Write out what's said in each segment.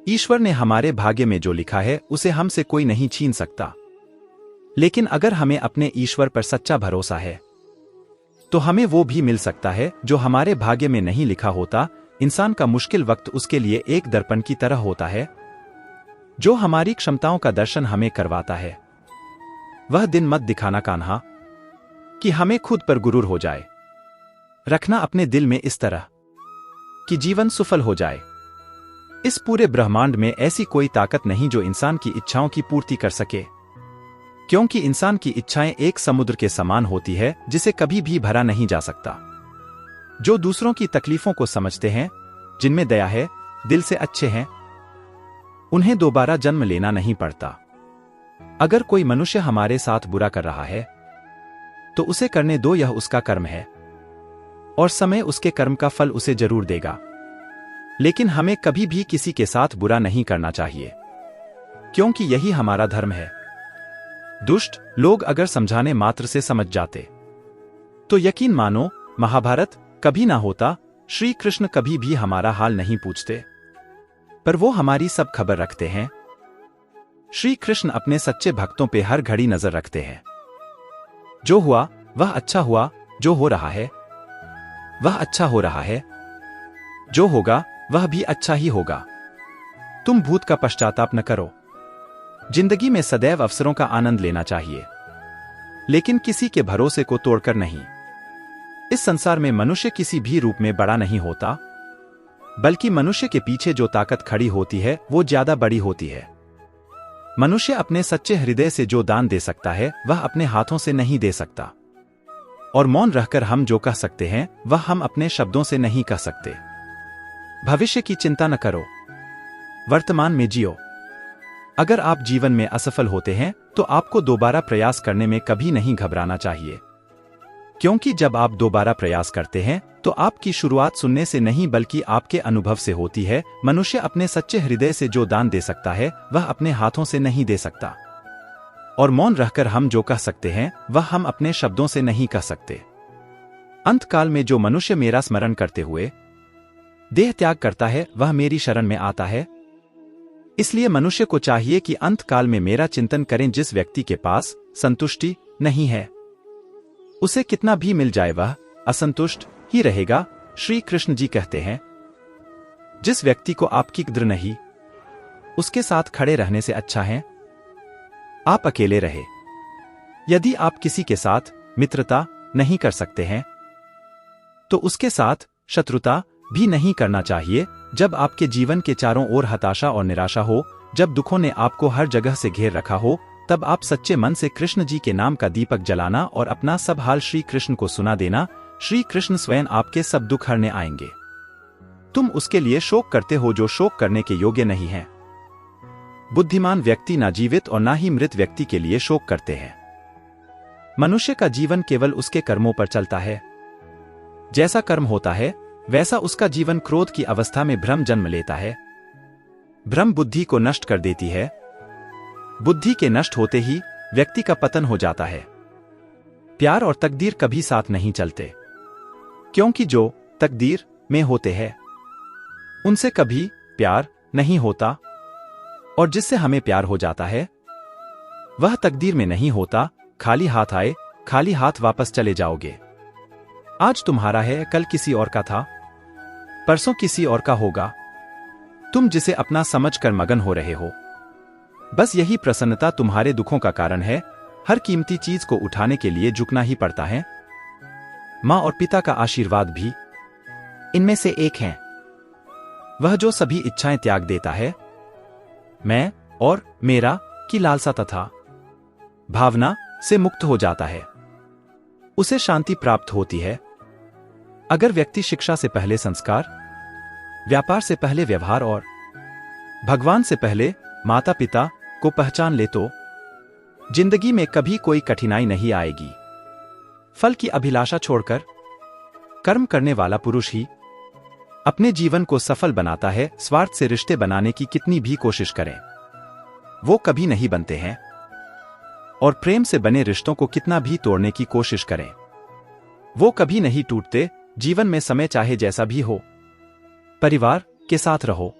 ईश्वर ने हमारे भाग्य में जो लिखा है उसे हमसे कोई नहीं छीन सकता। लेकिन अगर हमें अपने ईश्वर पर सच्चा भरोसा है तो हमें वो भी मिल सकता है जो हमारे भाग्य में नहीं लिखा होता। इंसान का मुश्किल वक्त उसके लिए एक दर्पण की तरह होता है जो हमारी क्षमताओं का दर्शन हमें करवाता है। वह दिन मत दिखाना कान्हा कि हमें खुद पर गुरूर हो जाए। रखना अपने दिल में इस तरह कि जीवन सफल हो जाए। इस पूरे ब्रह्मांड में ऐसी कोई ताकत नहीं जो इंसान की इच्छाओं की पूर्ति कर सके, क्योंकि इंसान की इच्छाएं एक समुद्र के समान होती है जिसे कभी भी भरा नहीं जा सकता। जो दूसरों की तकलीफों को समझते हैं, जिनमें दया है, दिल से अच्छे हैं, उन्हें दोबारा जन्म लेना नहीं पड़ता। अगर कोई मनुष्य हमारे साथ बुरा कर रहा है तो उसे करने दो, यह उसका कर्म है और समय उसके कर्म का फल उसे जरूर देगा। लेकिन हमें कभी भी किसी के साथ बुरा नहीं करना चाहिए, क्योंकि यही हमारा धर्म है। दुष्ट लोग अगर समझाने मात्र से समझ जाते तो यकीन मानो महाभारत कभी ना होता, श्री कृष्ण कभी भी हमारा हाल नहीं पूछते, पर वो हमारी सब खबर रखते हैं। श्री कृष्ण अपने सच्चे भक्तों पे हर घड़ी नजर रखते हैं। जो हुआ वह अच्छा हुआ, जो हो रहा है वह अच्छा हो रहा है, जो होगा वह भी अच्छा ही होगा। तुम भूत का पश्चाताप न करो। जिंदगी में सदैव अवसरों का आनंद लेना चाहिए, लेकिन किसी के भरोसे को तोड़कर नहीं। इस संसार में मनुष्य किसी भी रूप में बड़ा नहीं होता, बल्कि मनुष्य के पीछे जो ताकत खड़ी होती है वो ज्यादा बड़ी होती है। मनुष्य अपने सच्चे हृदय से जो दान दे सकता है वह अपने हाथों से नहीं दे सकता, और मौन रहकर हम जो कह सकते हैं वह हम अपने शब्दों से नहीं कह सकते। भविष्य की चिंता न करो, वर्तमान में जियो। अगर आप जीवन में असफल होते हैं तो आपको दोबारा प्रयास करने में कभी नहीं घबराना चाहिए, क्योंकि जब आप दोबारा प्रयास करते हैं तो आपकी शुरुआत सुनने से नहीं बल्कि आपके अनुभव से होती है। मनुष्य अपने सच्चे हृदय से जो दान दे सकता है वह अपने हाथों से नहीं दे सकता, और मौन रहकर हम जो कह सकते हैं वह हम अपने शब्दों से नहीं कह सकते। अंतकाल में जो मनुष्य मेरा स्मरण करते हुए देह त्याग करता है वह मेरी शरण में आता है। इसलिए मनुष्य को चाहिए कि अंतकाल में मेरा चिंतन करें। जिस व्यक्ति के पास संतुष्टि नहीं है, उसे कितना भी मिल जाए वह असंतुष्ट ही रहेगा। श्री कृष्ण जी कहते हैं, जिस व्यक्ति को आपकी कद्र नहीं, उसके साथ खड़े रहने से अच्छा है आप अकेले रहे। यदि आप किसी के साथ मित्रता नहीं कर सकते हैं तो उसके साथ शत्रुता भी नहीं करना चाहिए। जब आपके जीवन के चारों ओर हताशा और निराशा हो, जब दुखों ने आपको हर जगह से घेर रखा हो, तब आप सच्चे मन से कृष्ण जी के नाम का दीपक जलाना और अपना सब हाल श्री कृष्ण को सुना देना। श्री कृष्ण स्वयं आपके सब दुख हरने आएंगे। तुम उसके लिए शोक करते हो जो शोक करने के योग्य नहीं है। बुद्धिमान व्यक्ति ना जीवित और ना ही मृत व्यक्ति के लिए शोक करते हैं। मनुष्य का जीवन केवल उसके कर्मों पर चलता है। जैसा कर्म होता है वैसा उसका जीवन। क्रोध की अवस्था में भ्रम जन्म लेता है। भ्रम बुद्धि को नष्ट कर देती है। बुद्धि के नष्ट होते ही व्यक्ति का पतन हो जाता है। प्यार और तकदीर कभी साथ नहीं चलते, क्योंकि जो तकदीर में होते हैं उनसे कभी प्यार नहीं होता, और जिससे हमें प्यार हो जाता है वह तकदीर में नहीं होता। खाली हाथ आए खाली हाथ वापस चले जाओगे। आज तुम्हारा है, कल किसी और का था, परसों किसी और का होगा। तुम जिसे अपना समझकर मगन हो रहे हो, बस यही प्रसन्नता तुम्हारे दुखों का कारण है। हर कीमती चीज को उठाने के लिए झुकना ही पड़ता है। मां और पिता का आशीर्वाद भी इनमें से एक है। वह जो सभी इच्छाएं त्याग देता है, मैं और मेरा की लालसा तथा भावना से मुक्त हो जाता है, उसे शांति प्राप्त होती है। अगर व्यक्ति शिक्षा से पहले संस्कार, व्यापार से पहले व्यवहार और भगवान से पहले माता पिता को पहचान ले तो जिंदगी में कभी कोई कठिनाई नहीं आएगी। फल की अभिलाषा छोड़कर कर्म करने वाला पुरुष ही अपने जीवन को सफल बनाता है। स्वार्थ से रिश्ते बनाने की कितनी भी कोशिश करें वो कभी नहीं बनते हैं, और प्रेम से बने रिश्तों को कितना भी तोड़ने की कोशिश करें वो कभी नहीं टूटते। जीवन में समय चाहे जैसा भी हो, परिवार के साथ रहो,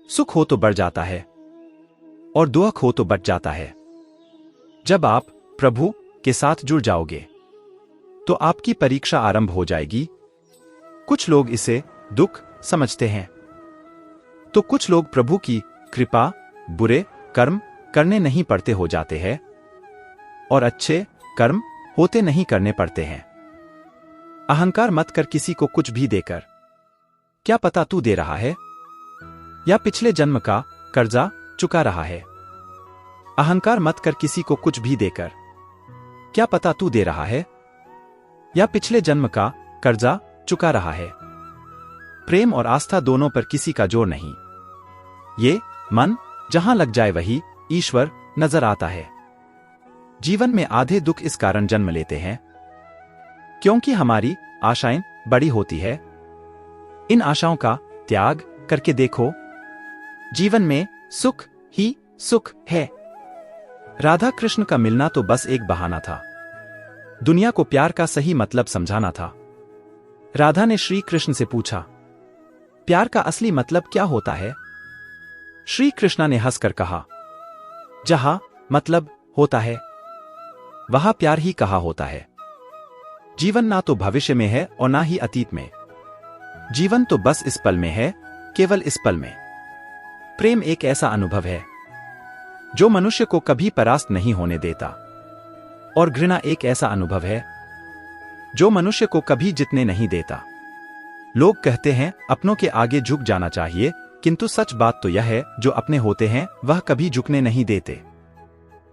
सुख हो तो बढ़ जाता है और दुख हो तो बच जाता है। जब आप प्रभु के साथ जुड़ जाओगे तो आपकी परीक्षा आरंभ हो जाएगी। कुछ लोग इसे दुख समझते हैं तो कुछ लोग प्रभु की कृपा बुरे कर्म करने नहीं पड़ते हो जाते हैं और अच्छे कर्म होते नहीं करने पड़ते हैं। अहंकार मत कर किसी को कुछ भी देकर, क्या पता तू दे रहा है या पिछले जन्म का कर्जा चुका रहा है। अहंकार मत कर किसी को कुछ भी देकर, क्या पता तू दे रहा है या पिछले जन्म का कर्जा चुका रहा है। प्रेम और आस्था दोनों पर किसी का जोर नहीं। ये मन जहां लग जाए वही ईश्वर नजर आता है। जीवन में आधे दुख इस कारण जन्म लेते हैं क्योंकि हमारी आशाएं बड़ी होती है। इन आशाओं का त्याग करके देखो, जीवन में सुख ही सुख है। राधा कृष्ण का मिलना तो बस एक बहाना था। दुनिया को प्यार का सही मतलब समझाना था। राधा ने श्री कृष्ण से पूछा, प्यार का असली मतलब क्या होता है? श्री कृष्ण ने हंसकर कहा, जहां मतलब होता है वहां प्यार ही कहा होता है। जीवन ना तो भविष्य में है और ना ही अतीत में। जीवन तो बस इस पल में है, केवल इस पल में। प्रेम एक ऐसा अनुभव है जो मनुष्य को कभी परास्त नहीं होने देता और घृणा एक ऐसा अनुभव है जो मनुष्य को कभी जीतने नहीं देता। लोग कहते हैं अपनों के आगे झुक जाना चाहिए, किंतु सच बात तो यह है जो अपने होते हैं वह कभी झुकने नहीं देते।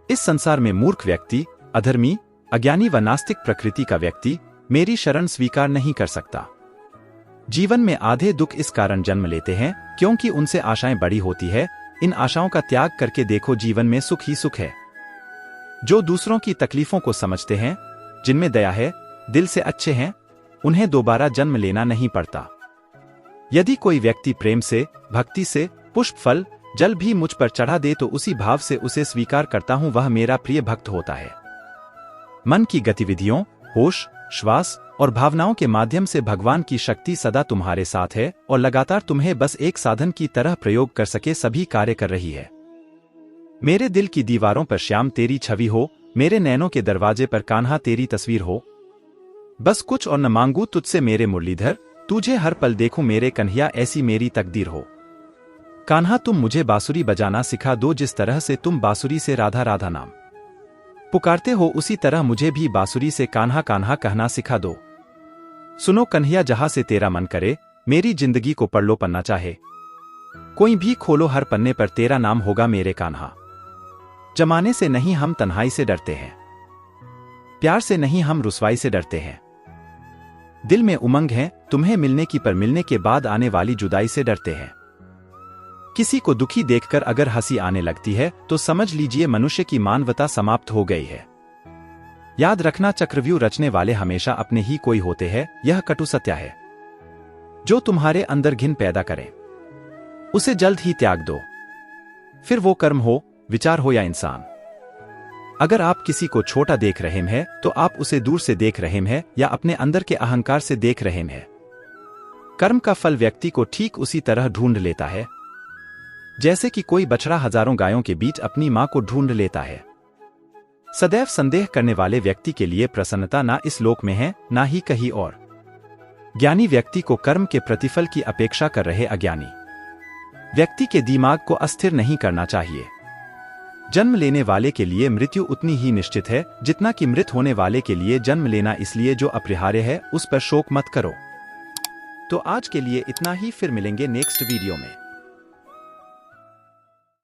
इस संसार में मूर्ख व्यक्ति, अधर्मी, अज्ञानी व नास्तिक प्रकृति का व्यक्ति मेरी शरण स्वीकार नहीं कर सकता। जीवन में आधे दुख इस कारण जन्म लेते हैं क्योंकि उनसे आशाएं बड़ी होती है। इन आशाओं का त्याग करके देखो, जीवन में सुख ही सुख है। जो दूसरों की तकलीफों को समझते हैं, जिनमें दया है, दिल से अच्छे हैं, उन्हें दोबारा जन्म लेना नहीं पड़ता। यदि कोई व्यक्ति प्रेम से, भक्ति से पुष्प, फल, जल भी मुझ पर चढ़ा दे तो उसी भाव से उसे स्वीकार करता हूं, वह मेरा प्रिय भक्त होता है। मन की गतिविधियों, होश, श्वास और भावनाओं के माध्यम से भगवान की शक्ति सदा तुम्हारे साथ है और लगातार तुम्हें बस एक साधन की तरह प्रयोग कर सके सभी कार्य कर रही है। मेरे दिल की दीवारों पर श्याम तेरी छवि हो, मेरे नैनों के दरवाजे पर कान्हा तेरी तस्वीर हो। बस कुछ और न मांगू तुझसे मेरे मुरलीधर, तुझे हर पल देखूं मेरे कन्हैया, ऐसी मेरी तकदीर हो। कान्हा तुम मुझे बांसुरी बजाना सिखा दो, जिस तरह से तुम बांसुरी से राधा राधा नाम पुकारते हो उसी तरह मुझे भी बांसुरी से कान्हा कान्हा कहना सिखा दो। सुनो कन्हैया, जहां से तेरा मन करे मेरी जिंदगी को पढ़ लो पन्ना चाहे कोई भी खोलो, हर पन्ने पर तेरा नाम होगा मेरे कान्हा। जमाने से नहीं हम तन्हाई से डरते हैं, प्यार से नहीं हम रुसवाई से डरते हैं। दिल में उमंग है तुम्हें मिलने की, पर मिलने के बाद आने वाली जुदाई से डरते हैं। किसी को दुखी देखकर अगर हंसी आने लगती है तो समझ लीजिए मनुष्य की मानवता समाप्त हो गई है। याद रखना, चक्रव्यूह रचने वाले हमेशा अपने ही कोई होते हैं, यह कटु सत्य है। जो तुम्हारे अंदर घिन पैदा करे उसे जल्द ही त्याग दो, फिर वो कर्म हो, विचार हो या इंसान। अगर आप किसी को छोटा देख रहे हैं तो आप उसे दूर से देख रहे हैं या अपने अंदर के अहंकार से देख रहे हैं। कर्म का फल व्यक्ति को ठीक उसी तरह ढूंढ लेता है जैसे कि कोई बछड़ा हजारों गायों के बीच अपनी मां को ढूंढ लेता है। सदैव संदेह करने वाले व्यक्ति के लिए प्रसन्नता ना इस लोक में है ना ही कहीं और। ज्ञानी व्यक्ति को कर्म के प्रतिफल की अपेक्षा कर रहे अज्ञानी व्यक्ति के दिमाग को अस्थिर नहीं करना चाहिए। जन्म लेने वाले के लिए मृत्यु उतनी ही निश्चित है जितना कि मृत होने वाले के लिए जन्म लेना, इसलिए जो अपरिहार्य है उस पर शोक मत करो। तो आज के लिए इतना ही, फिर मिलेंगे नेक्स्ट वीडियो में।